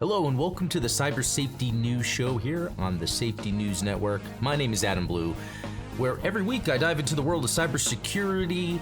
Hello and welcome to the Cyber Safety News Show here on the Safety News Network. My name is Adam Blue, where every week I dive into the world of cybersecurity,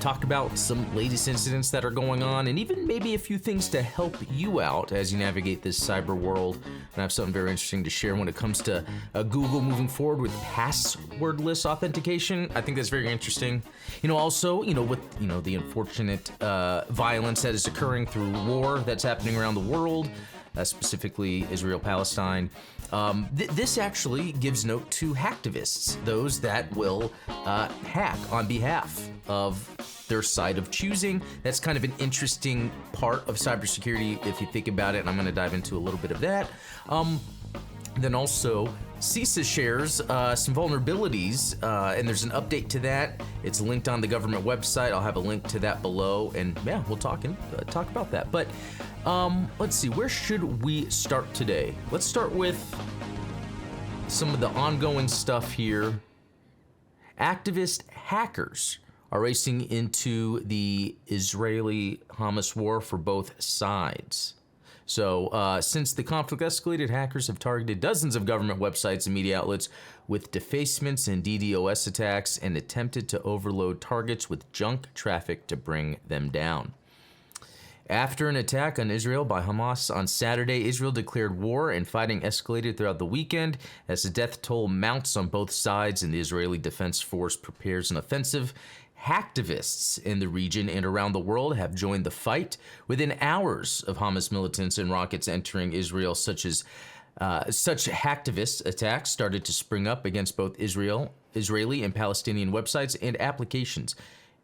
talk about some latest incidents that are going on, and even maybe a few things to help you out as you navigate this cyber world. And I have something very interesting to share when it comes to Google moving forward with passwordless authentication. I think that's very interesting. Also, with the unfortunate violence that is occurring through war that's happening around the world. Specifically Israel-Palestine. This actually gives note to hacktivists, those that will hack on behalf of their side of choosing. That's kind of an interesting part of cybersecurity if you think about it, and I'm going to dive into a little bit of that. Then also, CISA shares some vulnerabilities, and there's an update to that. It's linked on the government website. I'll have a link to that below, and yeah, we'll talk about that. But let's see, where should we start today? Let's start with some of the ongoing stuff here. Activist hackers are racing into the Israeli-Hamas war for both sides. So since the conflict escalated, hackers have targeted dozens of government websites and media outlets with defacements and DDoS attacks and attempted to overload targets with junk traffic to bring them down. After an attack on Israel by Hamas on Saturday, Israel declared war and fighting escalated throughout the weekend as the death toll mounts on both sides and the Israeli Defense Force prepares an offensive. Hacktivists in the region and around the world have joined the fight within hours of Hamas militants and rockets entering Israel. Such hacktivist attacks started to spring up against both Israeli and Palestinian websites and applications.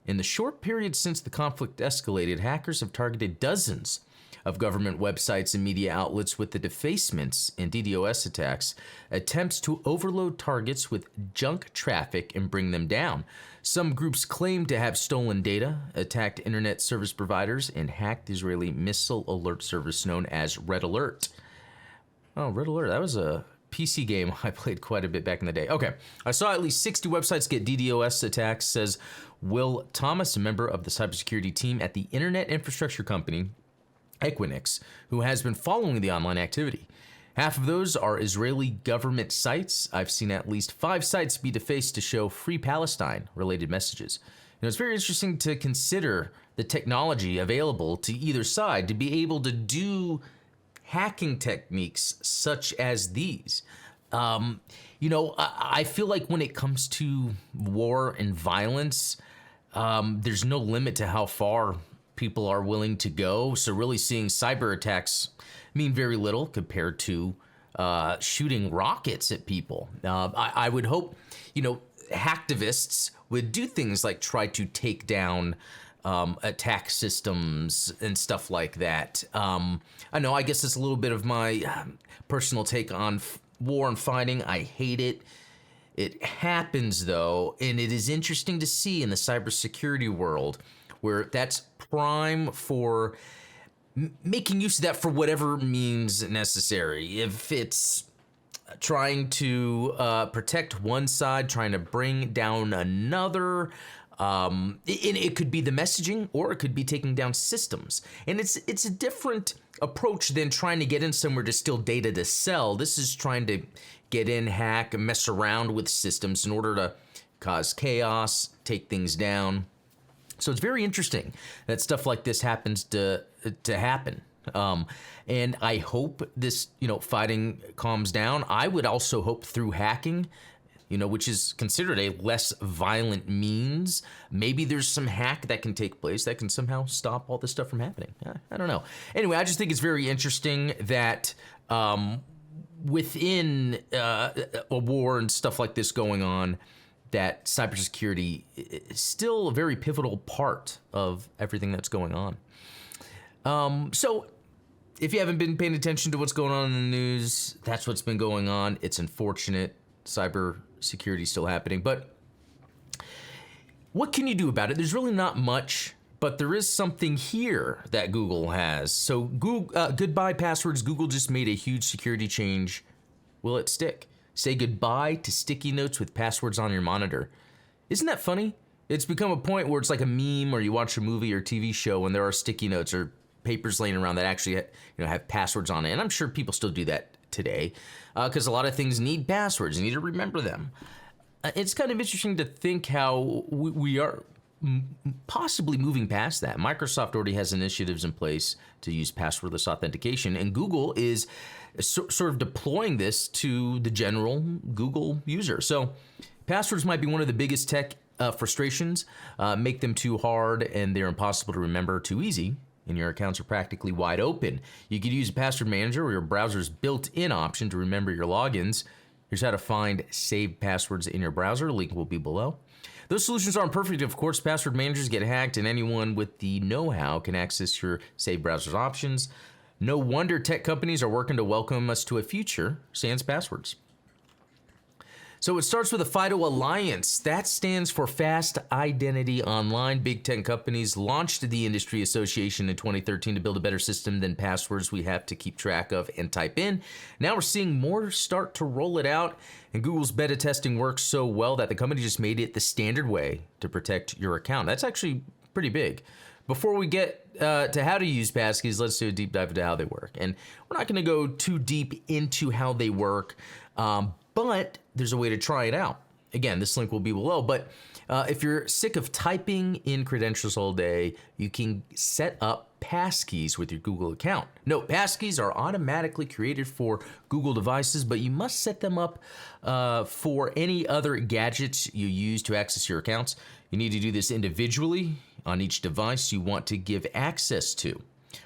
In the short period since the conflict escalated, hackers have targeted dozens of government websites and media outlets with the defacements and DDoS attacks, attempts to overload targets with junk traffic and bring them down. Some groups claim to have stolen data, attacked internet service providers, and hacked the Israeli missile alert service known as Red Alert. Oh, Red Alert, that was a PC game I played quite a bit back in the day. Okay, I saw at least 60 websites get DDoS attacks, says Will Thomas, a member of the cybersecurity team at the internet infrastructure company Equinix, who has been following the online activity. Half of those are Israeli government sites. I've seen at least 5 sites be defaced to show Free Palestine-related messages. It's very interesting to consider the technology available to either side to be able to do hacking techniques such as these. I feel like when it comes to war and violence, there's no limit to how far people are willing to go. So really seeing cyber attacks mean very little compared to shooting rockets at people. I would hope, hacktivists would do things like try to take down attack systems and stuff like that. I guess it's a little bit of my personal take on war and fighting. I hate it. It happens though, and it is interesting to see in the cybersecurity world where that's prime for making use of that for whatever means necessary. If it's trying to protect one side, trying to bring down another, it could be the messaging, or it could be taking down systems. And it's a different approach than trying to get in somewhere to steal data to sell. This is trying to get in, hack, mess around with systems in order to cause chaos, take things down. So it's very interesting that stuff like this happens to happen. And I hope this, fighting calms down. I would also hope through hacking, which is considered a less violent means, maybe there's some hack that can take place that can somehow stop all this stuff from happening. I don't know. Anyway, I just think it's very interesting that within a war and stuff like this going on, that cybersecurity is still a very pivotal part of everything that's going on. So if you haven't been paying attention to what's going on in the news, that's what's been going on. It's unfortunate. Cybersecurity is still happening, but what can you do about it? There's really not much, but there is something here that Google has. So goodbye passwords. Google just made a huge security change. Will it stick? Say goodbye to sticky notes with passwords on your monitor. Isn't that funny? It's become a point where it's like a meme, or you watch a movie or TV show and there are sticky notes or papers laying around that actually have passwords on it, and I'm sure people still do that today because a lot of things need passwords. You need to remember them. It's kind of interesting to think how we are possibly moving past that. Microsoft already has initiatives in place to use passwordless authentication, and Google is sort of deploying this to the general Google user. So passwords might be one of the biggest tech frustrations. Make them too hard and they're impossible to remember, too easy, and your accounts are practically wide open. You could use a password manager or your browser's built-in option to remember your logins. Here's how to find saved passwords in your browser. Link will be below. Those solutions aren't perfect, of course. Password managers get hacked, and anyone with the know-how can access your saved browser's options. No wonder tech companies are working to welcome us to a future sans passwords. So it starts with a FIDO Alliance. That stands for Fast Identity Online. Big tech companies launched the industry association in 2013 to build a better system than passwords we have to keep track of and type in. Now we're seeing more start to roll it out, and Google's beta testing works so well that the company just made it the standard way to protect your account. That's actually pretty big. Before we get to how to use passkeys, let's do a deep dive into how they work. And we're not going to go too deep into how they work, but there's a way to try it out. Again, this link will be below, but if you're sick of typing in credentials all day, you can set up passkeys with your Google account. Note, passkeys are automatically created for Google devices, but you must set them up for any other gadgets you use to access your accounts. You need to do this individually on each device you want to give access to.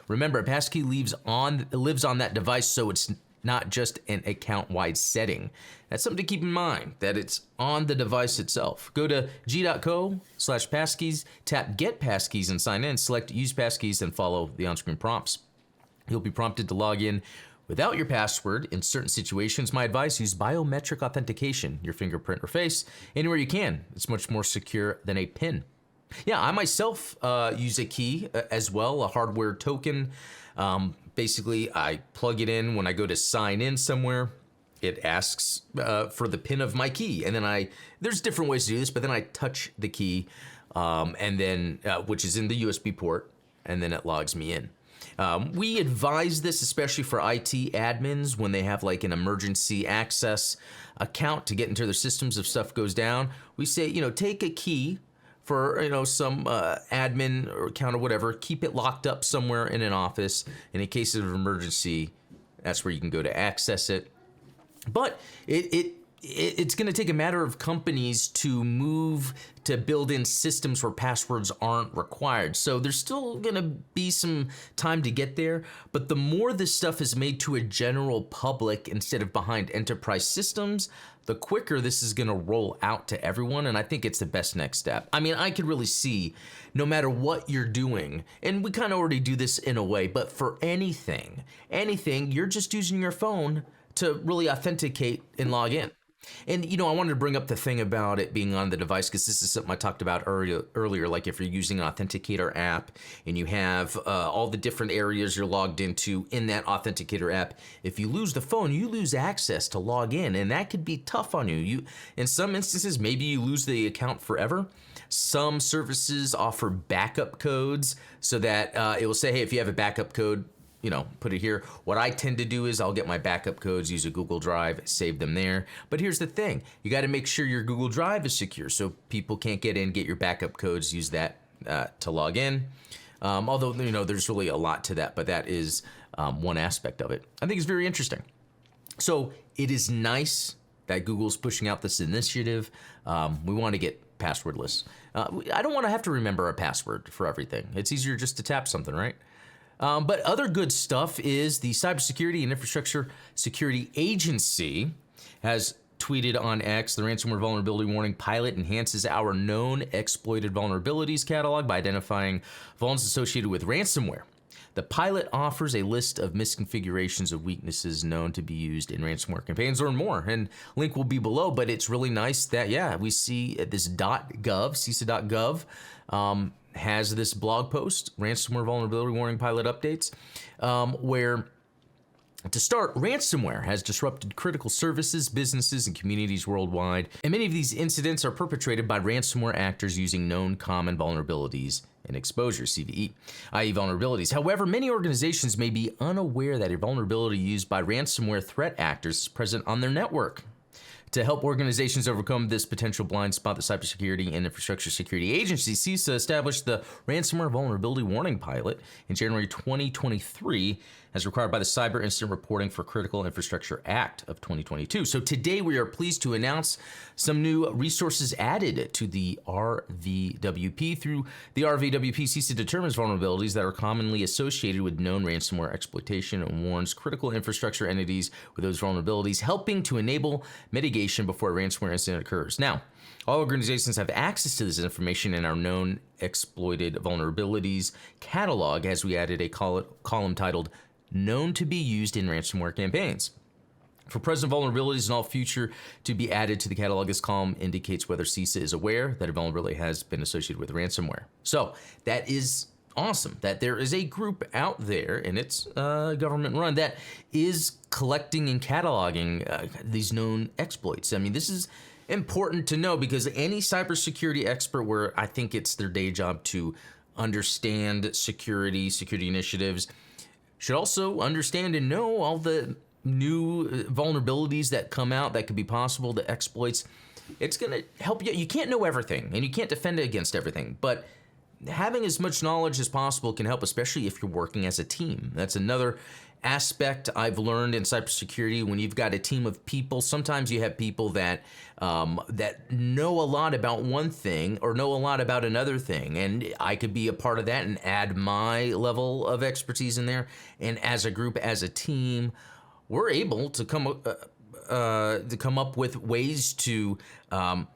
Remember, a passkey lives on that device, so it's not just an account-wide setting. That's something to keep in mind, that it's on the device itself. Go to g.co/passkeys, tap Get Passkeys and sign in, select Use Passkeys and follow the on-screen prompts. You'll be prompted to log in without your password. In certain situations, my advice, use biometric authentication, your fingerprint or face, anywhere you can. It's much more secure than a PIN. Yeah, I myself use a key as well, a hardware token. Basically, I plug it in when I go to sign in somewhere. It asks for the PIN of my key, and then there's different ways to do this, but then I touch the key, and then which is in the USB port, and then it logs me in. We advise this especially for IT admins when they have like an emergency access account to get into their systems if stuff goes down. We say, take a key for some admin or account or whatever, keep it locked up somewhere in an office. In a case of emergency, that's where you can go to access it. But it's going to take a matter of companies to move to build in systems where passwords aren't required. So there's still going to be some time to get there, but the more this stuff is made to a general public instead of behind enterprise systems, the quicker this is going to roll out to everyone, and I think it's the best next step. I mean, I could really see, no matter what you're doing, and we kind of already do this in a way, but for anything, you're just using your phone to really authenticate and log in. And, I wanted to bring up the thing about it being on the device because this is something I talked about earlier, like if you're using an authenticator app and you have all the different areas you're logged into in that authenticator app, if you lose the phone, you lose access to log in, and that could be tough on you. In some instances, maybe you lose the account forever. Some services offer backup codes so that it will say, hey, if you have a backup code, put it here. What I tend to do is I'll get my backup codes, use a Google Drive, save them there. But here's the thing. You got to make sure your Google Drive is secure so people can't get in, get your backup codes, use that to log in. Although, there's really a lot to that, but that is one aspect of it. I think it's very interesting. So it is nice that Google's pushing out this initiative. We want to get passwordless. I don't want to have to remember a password for everything. It's easier just to tap something, right? But other good stuff is the Cybersecurity and Infrastructure Security Agency has tweeted on X, the ransomware vulnerability warning pilot enhances our known exploited vulnerabilities catalog by identifying vulns associated with ransomware. The pilot offers a list of misconfigurations of weaknesses known to be used in ransomware campaigns. Learn more, and link will be below, but it's really nice that, we see this .gov, CISA.gov, has this blog post, Ransomware Vulnerability Warning Pilot Updates, where, to start, ransomware has disrupted critical services, businesses, and communities worldwide, and many of these incidents are perpetrated by ransomware actors using known common vulnerabilities and exposure, CVE, i.e. vulnerabilities. However, many organizations may be unaware that a vulnerability used by ransomware threat actors is present on their network. To help organizations overcome this potential blind spot, the Cybersecurity and Infrastructure Security Agency, CISA, established the Ransomware Vulnerability Warning Pilot in January 2023, as required by the Cyber Incident Reporting for Critical Infrastructure Act of 2022. So today we are pleased to announce some new resources added to the RVWP. Through the RVWP, CISA determines vulnerabilities that are commonly associated with known ransomware exploitation and warns critical infrastructure entities with those vulnerabilities, helping to enable mitigation before a ransomware incident occurs. Now, all organizations have access to this information in our Known Exploited Vulnerabilities catalog, as we added a column titled Known to be Used in Ransomware Campaigns. For present vulnerabilities and all future to be added to the catalog, this column indicates whether CISA is aware that a vulnerability has been associated with ransomware. So that is awesome, that there is a group out there, and it's government run, that is collecting and cataloging these known exploits. I mean, this is important to know because any cybersecurity expert, where I think it's their day job to understand security initiatives, should also understand and know all the new vulnerabilities that come out that could be possible, the exploits. It's going to help you. You can't know everything, and you can't defend against everything, but having as much knowledge as possible can help, especially if you're working as a team. That's another aspect I've learned in cybersecurity. When you've got a team of people, sometimes you have people that that know a lot about one thing or know a lot about another thing, and I could be a part of that and add my level of expertise in there. And as a group, as a team, we're able to come up with ways to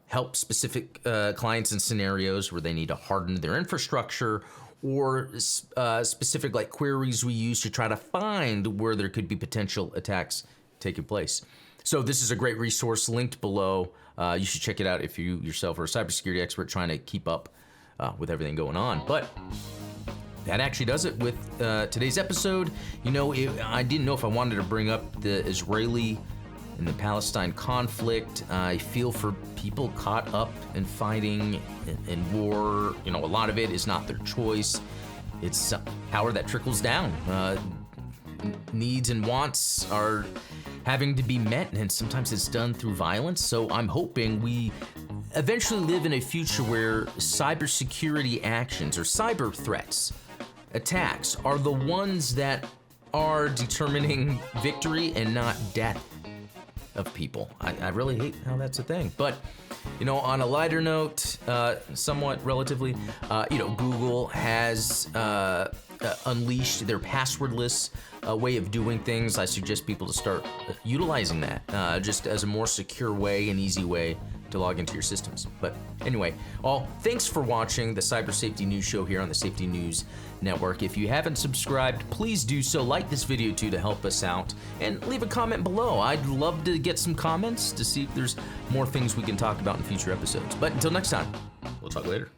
help specific clients in scenarios where they need to harden their infrastructure, or specific like queries we use to try to find where there could be potential attacks taking place. So this is a great resource linked below. You should check it out if you yourself are a cybersecurity expert trying to keep up with everything going on. But that actually does it with today's episode. You know, I didn't know if I wanted to bring up the Israeli and the Palestine conflict. I feel for people caught up in fighting in war. You know, a lot of it is not their choice. It's power that trickles down. Needs and wants are having to be met, and sometimes it's done through violence. So I'm hoping we eventually live in a future where cybersecurity actions or cyber threats, attacks, are the ones that are determining victory and not death of people. I really hate how that's a thing. But, you know, on a lighter note, somewhat relatively, you know, Google has unleashed their passwordless way of doing things. I suggest people to start utilizing that just as a more secure way and easy way to log into your systems. But anyway, thanks for watching the Cyber Safety News Show here on the Safety News Network. If you haven't subscribed, please do so. Like this video too to help us out, and leave a comment below. I'd love to get some comments to see if there's more things we can talk about in future episodes. But until next time, we'll talk later.